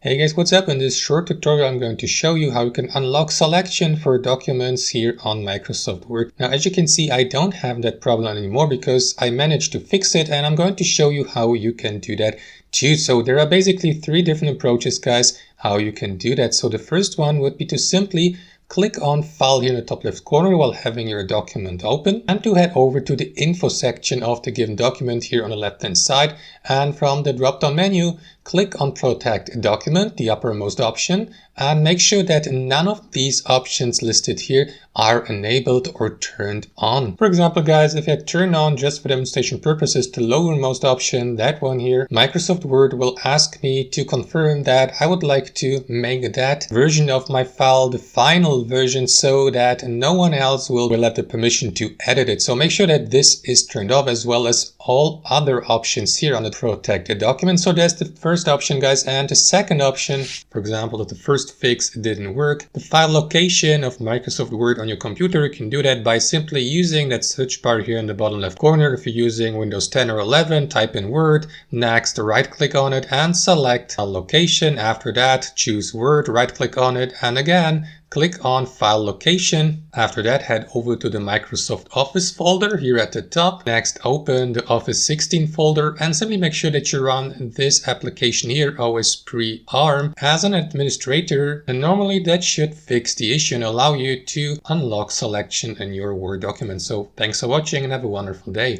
Hey guys, what's up? In this short tutorial I'm going to show you how you can unlock selection for documents here on Microsoft Word. Now as you can see, I don't have that problem anymore because I managed to fix it, and I'm going to show you how you can do that too. So there are basically three different approaches, guys, how you can do that. So the first one would be to simply click on File here in the top left corner while having your document open, and to head over to the info section of the given document here on the left hand side, and from the drop down menu click on Protect Document, the uppermost option, and make sure that none of these options listed here are enabled or turned on. For example, guys, if I turn on, just for demonstration purposes, the lowermost option, that one here, Microsoft Word will ask me to confirm that I would like to make that version of my file the final version so that no one else will have the permission to edit it. So make sure that this is turned off, as well as all other options here on the Protect Document. So that's the first option, guys. And the second option, for example, if the first fix didn't work, the file location of Microsoft Word on your computer, you can do that by simply using that search bar here in the bottom left corner. If you're using Windows 10 or 11, type in Word, next right click on it and select file location. After that, choose Word, right click on it, and again click on File Location. After that, head over to the Microsoft Office folder here at the top. Next, open the Office 16 folder and simply make sure that you run this application here, OS Pre-ARM, as an administrator. And normally that should fix the issue and allow you to unlock selection in your Word document. So thanks for watching and have a wonderful day.